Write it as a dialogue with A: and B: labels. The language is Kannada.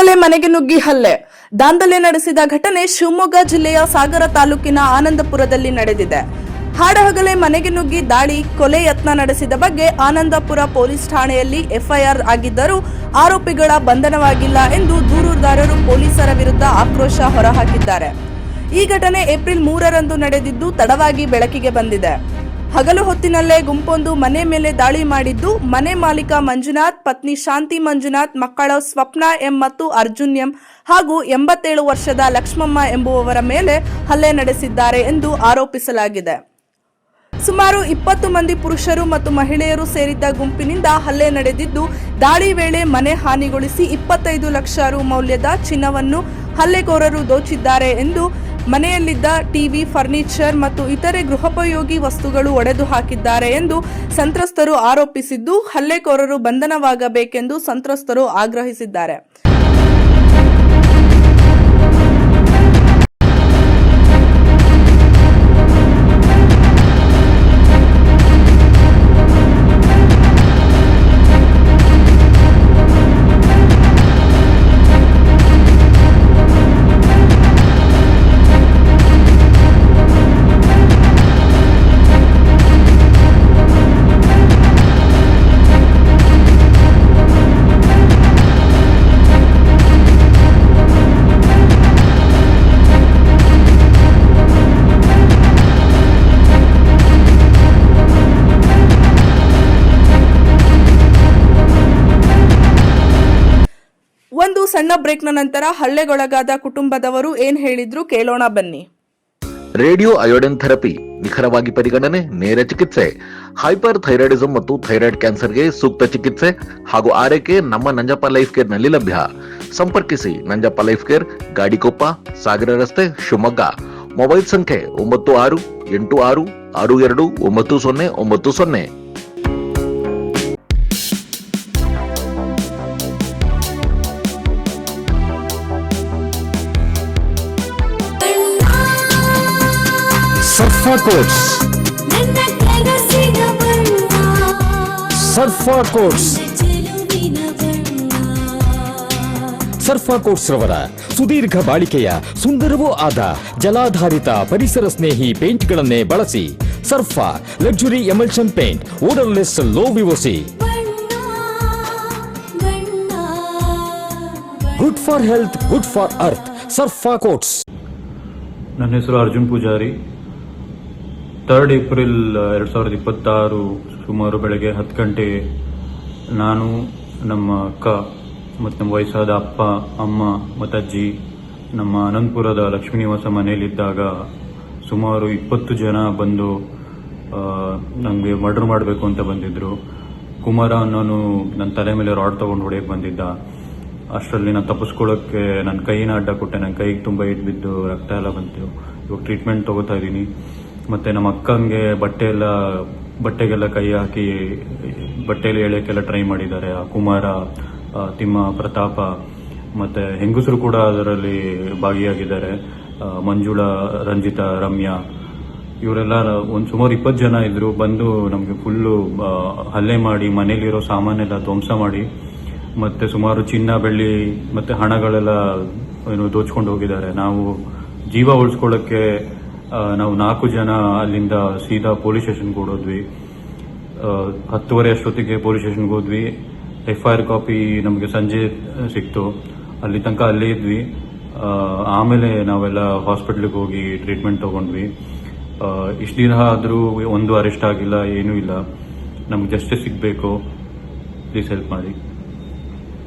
A: ವೇಳೆ ಮನೆಗೆ ನುಗ್ಗಿ ಹಲ್ಲೆ ದಾಂಧಲೆ ನಡೆಸಿದ ಘಟನೆ ಶಿವಮೊಗ್ಗ ಜಿಲ್ಲೆಯ ಸಾಗರ ತಾಲೂಕಿನ ಆನಂದಪುರದಲ್ಲಿ ನಡೆದಿದೆ. ಹಾಡಹಗಲೇ ಮನೆಗೆ ನುಗ್ಗಿ ದಾಳಿ, ಕೊಲೆ ಯತ್ನ ನಡೆಸಿದ ಬಗ್ಗೆ ಆನಂದಪುರ ಪೊಲೀಸ್ ಠಾಣೆಯಲ್ಲಿ ಎಫ್ಐಆರ್ ಆಗಿದ್ದರೂ ಆರೋಪಿಗಳ ಬಂಧನವಾಗಿಲ್ಲ ಎಂದು ದೂರುದಾರರು ಪೊಲೀಸರ ವಿರುದ್ಧ ಆಕ್ರೋಶ ಹೊರಹಾಕಿದ್ದಾರೆ. ಈ ಘಟನೆ ಏಪ್ರಿಲ್ 3ರಂದು ನಡೆದಿದ್ದು ತಡವಾಗಿ ಬೆಳಕಿಗೆ ಬಂದಿದೆ. ಹಗಲು ಹೊತ್ತಿನಲ್ಲೇ ಗುಂಪೊಂದು ಮನೆ ಮೇಲೆ ದಾಳಿ ಮಾಡಿದ್ದು, ಮನೆ ಮಾಲೀಕ ಮಂಜುನಾಥ್, ಪತ್ನಿ ಶಾಂತಿ ಮಂಜುನಾಥ್, ಮಕ್ಕಳ ಸ್ವಪ್ನ ಎಂ ಮತ್ತು ಅರ್ಜುನ್ ಎಂ ಹಾಗೂ 87 ವರ್ಷದ ಲಕ್ಷ್ಮಮ್ಮ ಎಂಬುವವರ ಮೇಲೆ ಹಲ್ಲೆ ನಡೆಸಿದ್ದಾರೆ ಎಂದು ಆರೋಪಿಸಲಾಗಿದೆ. ಸುಮಾರು 20 ಮಂದಿ ಪುರುಷರು ಮತ್ತು ಮಹಿಳೆಯರು ಸೇರಿದ್ದ ಗುಂಪಿನಿಂದ ಹಲ್ಲೆ ನಡೆದಿದ್ದು, ದಾಳಿ ವೇಳೆ ಮನೆ ಹಾನಿಗೊಳಿಸಿ 25 ಲಕ್ಷ ರು ಮೌಲ್ಯದ ಚಿನ್ನವನ್ನು ಹಲ್ಲೆಕೋರರು ದೋಚಿದ್ದಾರೆ ಎಂದು, ಮನೆಯಲ್ಲಿದ್ದ ಟಿವಿ, ಫರ್ನಿಚರ್ ಮತ್ತು ಇತರೆ ಗೃಹೋಪಯೋಗಿ ವಸ್ತುಗಳು ಒಡೆದು ಹಾಕಿದ್ದಾರೆ ಎಂದು ಸಂತ್ರಸ್ತರು ಆರೋಪಿಸಿದ್ದು, ಹಲ್ಲೆಕೋರರು ಬಂಧನವಾಗಬೇಕೆಂದು ಸಂತ್ರಸ್ತರು ಆಗ್ರಹಿಸಿದ್ದಾರೆ. ಒಂದು ಸಣ್ಣ ಬ್ರೇಕ್ನ ನಂತರ ಹಲ್ಲೆಗೊಳಗಾದ ಕುಟುಂಬದವರು ಏನ್ ಹೇಳಿದ್ರು ಕೇಳೋಣ ಬನ್ನಿ.
B: ರೇಡಿಯೋ ಅಯೋಡಿನ್ ಥೆರಪಿ ನಿಖರವಾಗಿ ಪರಿಗಣನೆ, ನೇರ ಚಿಕಿತ್ಸೆ, ಹೈಪರ್ ಥೈರಾಯ್ಡಿಸಂ ಮತ್ತು ಥೈರಾಯ್ಡ್ ಕ್ಯಾನ್ಸರ್ಗೆ ಸೂಕ್ತ ಚಿಕಿತ್ಸೆ ಹಾಗೂ ಆರೈಕೆ ನಮ್ಮ ನಂಜಪ್ಪ ಲೈಫ್ ಕೇರ್ ನಲ್ಲಿ ಲಭ್ಯ. ಸಂಪರ್ಕಿಸಿ ನಂಜಪ್ಪ ಲೈಫ್ ಕೇರ್, ಗಾಡಿಕೊಪ್ಪ, ಸಾಗರ ರಸ್ತೆ, ಶಿವಮೊಗ್ಗ. ಮೊಬೈಲ್ ಸಂಖ್ಯೆ 9686629090.
C: ಸರ್ಫಾ ಕೋಟ್ಸ್, ಸರ್ಫಾ ಕೋಟ್ಸ್, ಸರ್ಫಾ ಕೋಟ್ಸ್ ರವರ ಸುದೀರ್ಘ ಬಾಳಿಕೆಯ ಸುಂದರವೂ ಆದ ಜಲಾಧಾರಿತ ಪರಿಸರ ಸ್ನೇಹಿ ಪೇಂಟ್ಗಳನ್ನೇ ಬಳಸಿ. Surfa luxury emulsion paint, odourless, low VOC, good for health, good for earth. Surfa coats.
D: ನನ್ನ ಹೆಸರು ಅರ್ಜುನ್ ಪೂಜಾರಿ. 3 ಏಪ್ರಿಲ್ 2026 ಸುಮಾರು ಬೆಳಗ್ಗೆ 10 ಗಂಟೆಗೆ ನಾನು, ನಮ್ಮ ಅಕ್ಕ ಮತ್ತು ನಮ್ಮ ವಯಸ್ಸಾದ ಅಪ್ಪ, ಅಮ್ಮ ಮತ್ತು ಅಜ್ಜಿ ನಮ್ಮ ಅನಂತಪುರದ ಲಕ್ಷ್ಮೀ ನಿವಾಸ ಮನೆಯಲ್ಲಿದ್ದಾಗ ಸುಮಾರು 20 ಜನ ಬಂದು ನನಗೆ ಮರ್ಡರ್ ಮಾಡಬೇಕು ಅಂತ ಬಂದಿದ್ದರು. ಕುಮಾರ ಅನ್ನೋನು ನನ್ನ ತಲೆ ಮೇಲೆ ರಾಡ್ ತೊಗೊಂಡು ಹೊಡೆಯಕ್ಕೆ ಬಂದಿದ್ದ. ಅಷ್ಟರಲ್ಲಿ ನಾನು ತಪ್ಪಿಸ್ಕೊಳ್ಳೋಕ್ಕೆ ನನ್ನ ಕೈನ ಅಡ್ಡ ಕೊಟ್ಟೆ. ನನ್ನ ಕೈಗೆ ತುಂಬ ಏಟು ಬಿದ್ದು ರಕ್ತ ಎಲ್ಲ ಬಂತು. ಇವಾಗ ಟ್ರೀಟ್ಮೆಂಟ್ ತೊಗೋತಾ ಇದ್ದೀನಿ. ಮತ್ತು ನಮ್ಮ ಅಕ್ಕಂಗೆ ಬಟ್ಟೆಗೆಲ್ಲ ಕೈ ಹಾಕಿ ಬಟ್ಟೆಯಲ್ಲಿ ಎಳೆಯೋಕ್ಕೆಲ್ಲ ಟ್ರೈ ಮಾಡಿದ್ದಾರೆ. ಕುಮಾರ, ತಿಮ್ಮ, ಪ್ರತಾಪ ಮತ್ತು ಹೆಂಗಸರು ಕೂಡ ಅದರಲ್ಲಿ ಭಾಗಿಯಾಗಿದ್ದಾರೆ. ಮಂಜುಳಾ, ರಂಜಿತಾ, ರಮ್ಯಾ ಇವರೆಲ್ಲ ಸುಮಾರು 20 ಜನ ಇದ್ರು. ಬಂದು ನಮಗೆ ಫುಲ್ಲು ಹಲ್ಲೆ ಮಾಡಿ ಮನೇಲಿರೋ ಸಾಮಾನೆಲ್ಲ ಧ್ವಂಸ ಮಾಡಿ ಮತ್ತು ಸುಮಾರು ಚಿನ್ನ, ಬೆಳ್ಳಿ ಮತ್ತು ಹಣಗಳೆಲ್ಲ ದೋಚ್ಕೊಂಡು ಹೋಗಿದ್ದಾರೆ. ನಾವು ಜೀವ ಉಳಿಸ್ಕೊಳ್ಳೋಕ್ಕೆ ನಾವು 4 ಜನ ಅಲ್ಲಿಂದ ಸೀದಾ ಪೊಲೀಸ್ ಸ್ಟೇಷನ್ಗೆ ಓಡೋದ್ವಿ. 10:30 ಅಷ್ಟೊತ್ತಿಗೆ ಪೊಲೀಸ್ ಸ್ಟೇಷನ್ಗೆ ಹೋದ್ವಿ. FIR ಕಾಪಿ ನಮಗೆ ಸಂಜೆ ಸಿಕ್ತು. ಅಲ್ಲಿ ತನಕ ಅಲ್ಲೇ ಇದ್ವಿ. ಆಮೇಲೆ ನಾವೆಲ್ಲ ಹಾಸ್ಪಿಟ್ಲಿಗೆ ಹೋಗಿ ಟ್ರೀಟ್ಮೆಂಟ್ ತೊಗೊಂಡ್ವಿ. ಇಷ್ಟು ದಿನ ಆದರೂ ಒಂದು ಅರೆಸ್ಟ್ ಆಗಿಲ್ಲ, ಏನೂ ಇಲ್ಲ. ನಮ್ಗೆ ಜಸ್ಟಿಸ್ ಸಿಗಬೇಕು. ಪ್ಲೀಸ್ ಹೆಲ್ಪ್ ಮಾಡಿ.